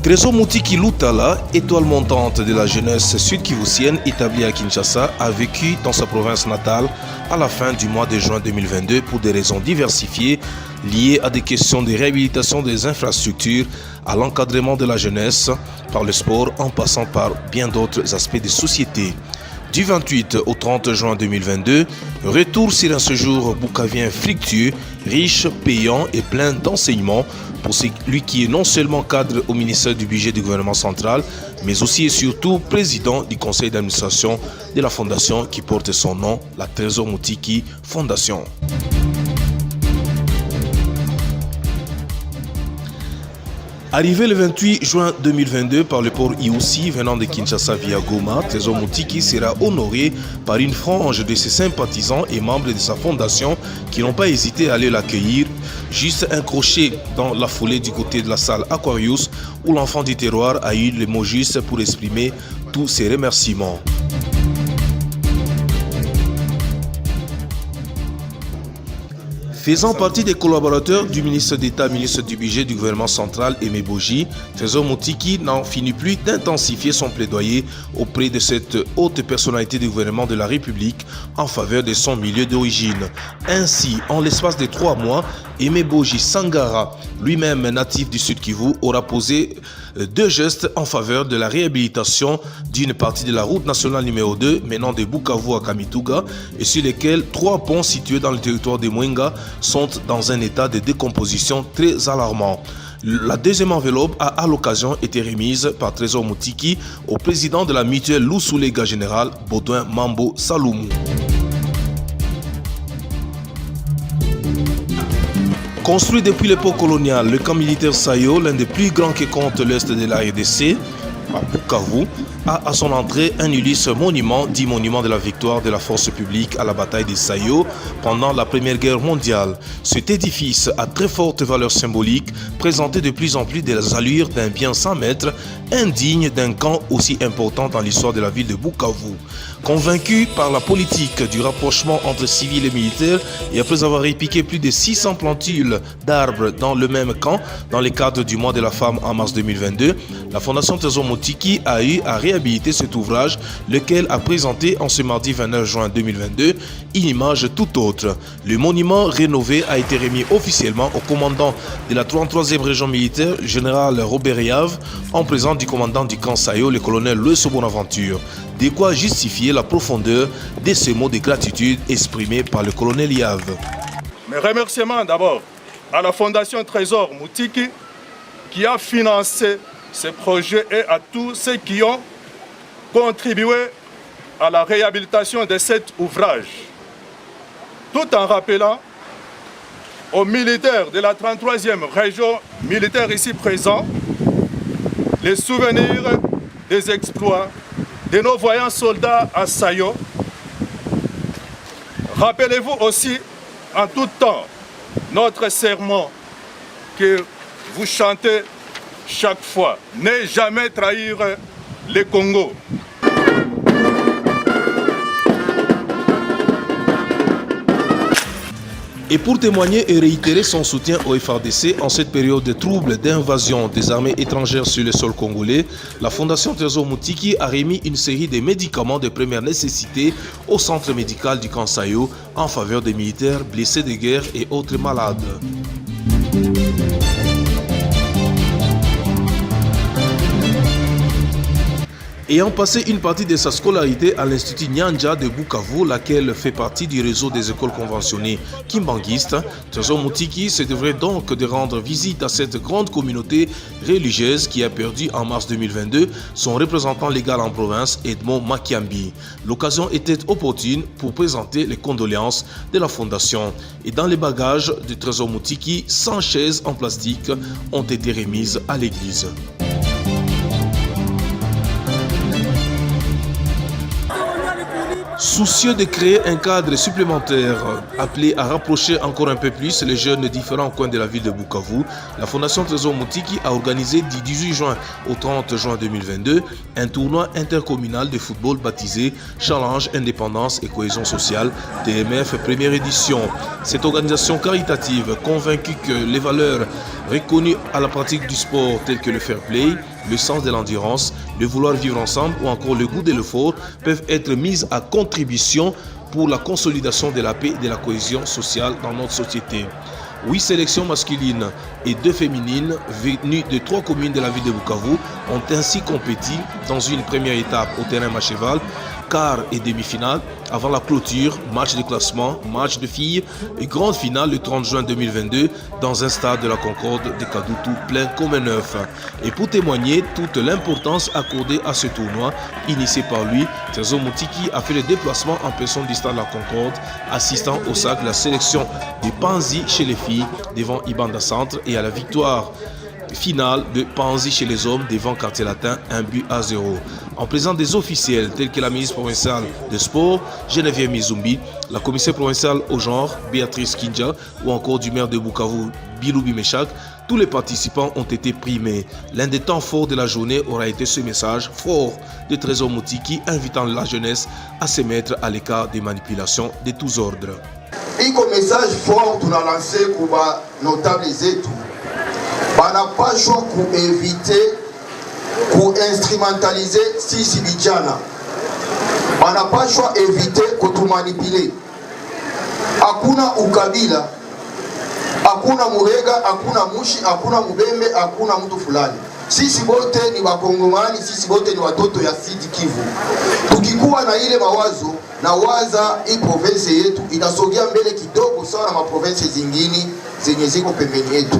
Trésor Moutiki Lutala, étoile montante de la jeunesse sud-kivusienne établie à Kinshasa, a vécu dans sa province natale à la fin du mois de juin 2022 pour des raisons diversifiées liées à des questions de réhabilitation des infrastructures, à l'encadrement de la jeunesse, par le sport en passant par bien d'autres aspects de société. Du 28 au 30 juin 2022, retour sur un séjour boukavien fructueux, riche, payant et plein d'enseignements pour celui qui est non seulement cadre au ministère du budget du gouvernement central, mais aussi et surtout président du conseil d'administration de la fondation qui porte son nom, la Trésor Moutiki Fondation. Arrivé le 28 juin 2022 par le port Iousi venant de Kinshasa via Goma, Trésor Moutiki sera honoré par une frange de ses sympathisants et membres de sa fondation qui n'ont pas hésité à aller l'accueillir, juste un crochet dans la foulée du côté de la salle Aquarius où l'enfant du terroir a eu le mot juste pour exprimer tous ses remerciements. Faisant partie des collaborateurs du ministre d'État, ministre du budget du gouvernement central, Aimé Boji, Trésor Moutiki n'en finit plus d'intensifier son plaidoyer auprès de cette haute personnalité du gouvernement de la République en faveur de son milieu d'origine. Ainsi, en l'espace de 3 mois, Aimé Boji Sangara, lui-même natif du Sud Kivu, aura posé 2 gestes en faveur de la réhabilitation d'une partie de la route nationale numéro 2 menant de Bukavu à Kamituga et sur lesquels 3 ponts situés dans le territoire de Mwenga sont dans un état de décomposition très alarmant. La deuxième enveloppe a à l'occasion été remise par Trésor Moutiki au président de la mutuelle Lusulega Général, Baudouin Mambo Saloumou. Construit depuis l'époque coloniale, le camp militaire Sayo, l'un des plus grands que compte l'Est de la RDC, à Bukavu, a à son entrée un illustre monument, dit monument de la victoire de la force publique à la bataille de Sayo pendant la Première Guerre mondiale. Cet édifice à très forte valeur symbolique présentait de plus en plus des allures d'un bien sans maître, indigne d'un camp aussi important dans l'histoire de la ville de Bukavu. Convaincu par la politique du rapprochement entre civils et militaires et après avoir épiqué plus de 600 plantules d'arbres dans le même camp dans le cadre du mois de la femme en mars 2022, la Fondation Trésor Moutiki a eu à réhabiliter cet ouvrage, lequel a présenté en ce mardi 29 juin 2022 une image tout autre. Le monument rénové a été remis officiellement au commandant de la 33e région militaire, le général Robert Yave, en présence du commandant du camp Sayo, le colonel Louis Bonaventure. De quoi justifier la profondeur de ces mots de gratitude exprimés par le colonel Yave. Mes remerciements d'abord à la Fondation Trésor Moutiki qui a financé ce projet et à tous ceux qui ont contribué à la réhabilitation de cet ouvrage. Tout en rappelant aux militaires de la 33e région militaire ici présents les souvenirs des exploits de nos voyants soldats à Sayo. Rappelez-vous aussi en tout temps notre serment que vous chantez chaque fois. Ne jamais trahir le Congo. Et pour témoigner et réitérer son soutien au FARDC en cette période de troubles d'invasion des armées étrangères sur le sol congolais, la Fondation Trésor Moutiki a remis une série de médicaments de première nécessité au centre médical du camp Sayo en faveur des militaires blessés de guerre et autres malades. Ayant passé une partie de sa scolarité à l'Institut Nyanja de Bukavu, laquelle fait partie du réseau des écoles conventionnées kimbanguistes, Trésor Moutiki se devrait donc de rendre visite à cette grande communauté religieuse qui a perdu en mars 2022 son représentant légal en province, Edmond Makiambi. L'occasion était opportune pour présenter les condoléances de la fondation. Et dans les bagages du Trésor Moutiki, 100 chaises en plastique ont été remises à l'église. Soucieux de créer un cadre supplémentaire appelé à rapprocher encore un peu plus les jeunes de différents coins de la ville de Bukavu, la Fondation Trésor Mutiki a organisé du 18 juin au 30 juin 2022 un tournoi intercommunal de football baptisé Challenge Indépendance et Cohésion Sociale TMF première édition. Cette organisation caritative, convaincue que les valeurs reconnues à la pratique du sport telles que le fair play, le sens de l'endurance, le vouloir vivre ensemble ou encore le goût de l'effort peuvent être mises à contribution pour la consolidation de la paix et de la cohésion sociale dans notre société. 8 sélections masculines et 2 féminines venues de 3 communes de la ville de Bukavu ont ainsi compéti dans une première étape au terrain Macheval, quart et demi-finale, avant la clôture, match de classement, match de filles et grande finale le 30 juin 2022 dans un stade de la Concorde de Kadutu plein comme un œuf. Et pour témoigner toute l'importance accordée à ce tournoi, initié par lui, Trésor Mutiki a fait le déplacement en personne du stade de la Concorde, assistant au sac de la sélection de Panzi chez les filles devant Ibanda Centre et à la victoire finale de Panzi chez les hommes devant Quartier Latin 1-0. En présence des officiels tels que la ministre provinciale des Sports, Geneviève Mizumbi, la commissaire provinciale au genre, Béatrice Kinja, ou encore du maire de Bukavu, Biloubi Meshak, tous les participants ont été primés. L'un des temps forts de la journée aura été ce message fort de Trésor Mutiki invitant la jeunesse à se mettre à l'écart des manipulations de tous ordres. Et comme message fort, on a lancé pour notables et tout. Banapashwa kueviter kuinstrumentaliser sisi vijana, banapashwa eviter kutumanipile. Hakuna ukabila, hakuna murega, hakuna mushi, hakuna mubembe, hakuna mtu fulani. Sisi bote ni wakongomani, sisi bote ni watoto ya Sud Kivu. Tukikuwa na ile mawazo na waza hii province yetu inasogea mbele kidogo sawa na maprovince zingine zenye ziko pembeni yetu.